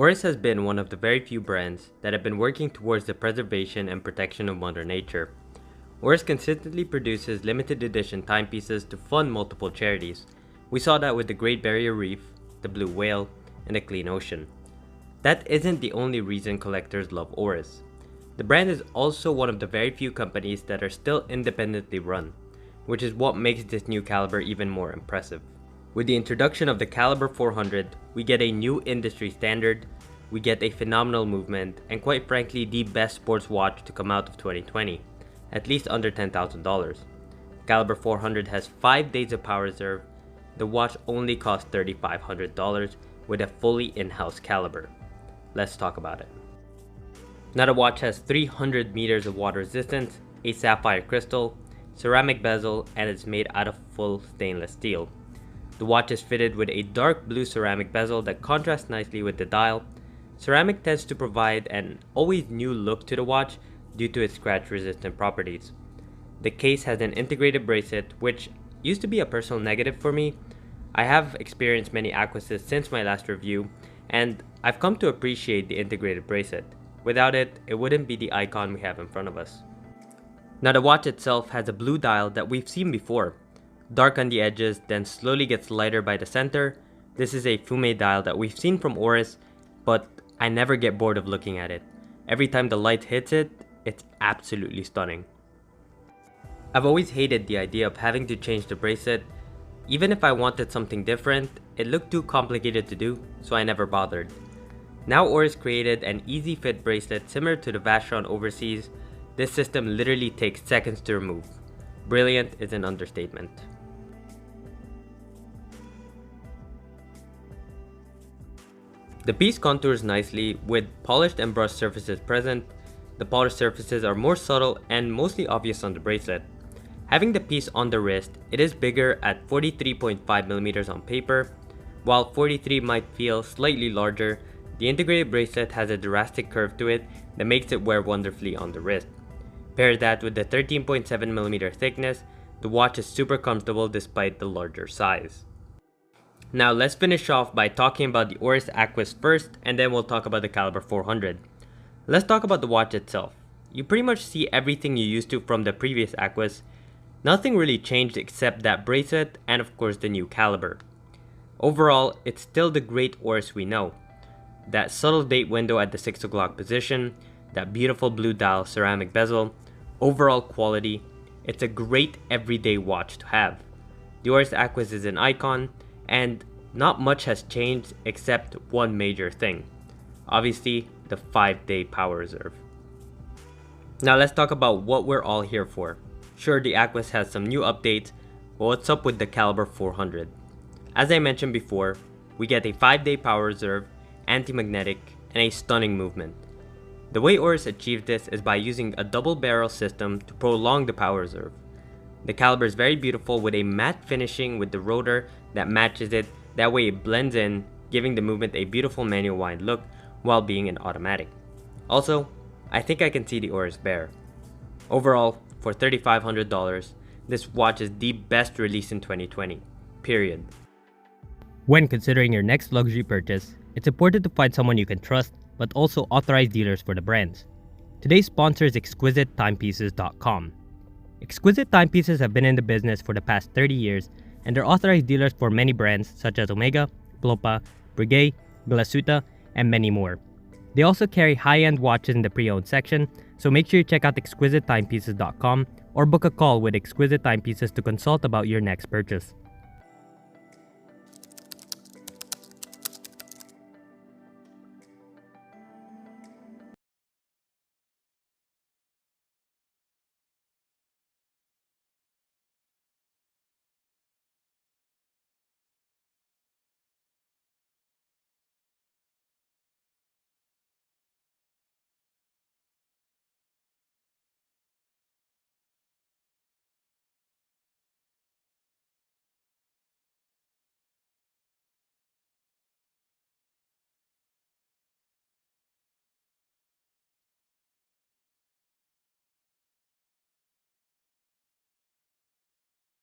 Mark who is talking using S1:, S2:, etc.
S1: Oris has been one of the very few brands that have been working towards the preservation and protection of Mother Nature. Oris consistently produces limited edition timepieces to fund multiple charities. We saw that with the Great Barrier Reef, the Blue Whale, and the Clean Ocean. That isn't the only reason collectors love Oris. The brand is also one of the very few companies that are still independently run, which is what makes this new Calibre even more impressive. With the introduction of the Calibre 400, we get a new industry standard, we get a phenomenal movement, and quite frankly the best sports watch to come out of 2020, at least under $10,000. Calibre 400 has 5 days of power reserve. The watch only costs $3,500 with a fully in-house caliber. Let's talk about it. Now the watch has 300 meters of water resistance, a sapphire crystal, ceramic bezel, and is made out of full stainless steel. The watch is fitted with a dark blue ceramic bezel that contrasts nicely with the dial. Ceramic tends to provide an always new look to the watch due to its scratch resistant properties. The case has an integrated bracelet, which used to be a personal negative for me. I have experienced many Aquis since my last review, and I've come to appreciate the integrated bracelet. Without it, it wouldn't be the icon we have in front of us. Now the watch itself has a blue dial that we've seen before. Dark on the edges, then slowly gets lighter by the center. This is a fume dial that we've seen from Oris, but I never get bored of looking at it. Every time the light hits it, it's absolutely stunning. I've always hated the idea of having to change the bracelet. Even if I wanted something different, it looked too complicated to do, so I never bothered. Now Oris created an easy fit bracelet similar to the Vacheron Overseas. This system literally takes seconds to remove. Brilliant is an understatement. The piece contours nicely with polished and brushed surfaces present. The polished surfaces are more subtle and mostly obvious on the bracelet. Having the piece on the wrist, it is bigger at 43.5mm on paper. While 43 might feel slightly larger, the integrated bracelet has a drastic curve to it that makes it wear wonderfully on the wrist. Pair that with the 13.7mm thickness, the watch is super comfortable despite the larger size. Now let's finish off by talking about the Oris Aquis first, and then we'll talk about the Calibre 400. Let's talk about the watch itself. You pretty much see everything you used to from the previous Aquis. Nothing really changed except that bracelet and of course the new caliber. Overall, it's still the great Oris we know. That subtle date window at the 6 o'clock position, that beautiful blue dial ceramic bezel, overall quality, it's a great everyday watch to have. The Oris Aquis is an icon, and not much has changed except one major thing. Obviously, the 5-day power reserve. Now let's talk about what we're all here for. Sure, the Aquis has some new updates, but what's up with the Calibre 400? As I mentioned before, we get a 5-day power reserve, anti-magnetic, and a stunning movement. The way Oris achieved this is by using a double barrel system to prolong the power reserve. The Calibre is very beautiful with a matte finishing with the rotor that matches it, that way it blends in, giving the movement a beautiful manual wind look while being an automatic. Also, I think I can see the Oris Bear. Overall, for $3,500, this watch is the best release in 2020, period. When considering your next luxury purchase, it's important to find someone you can trust, but also authorized dealers for the brands. Today's sponsor is ExquisiteTimepieces.com. Exquisite Timepieces have been in the business for the past 30 years, and they're authorized dealers for many brands such as Omega, Glopa, Breguet, Glasuta, and many more. They also carry high-end watches in the pre-owned section, so make sure you check out ExquisiteTimepieces.com or book a call with Exquisite Timepieces to consult about your next purchase.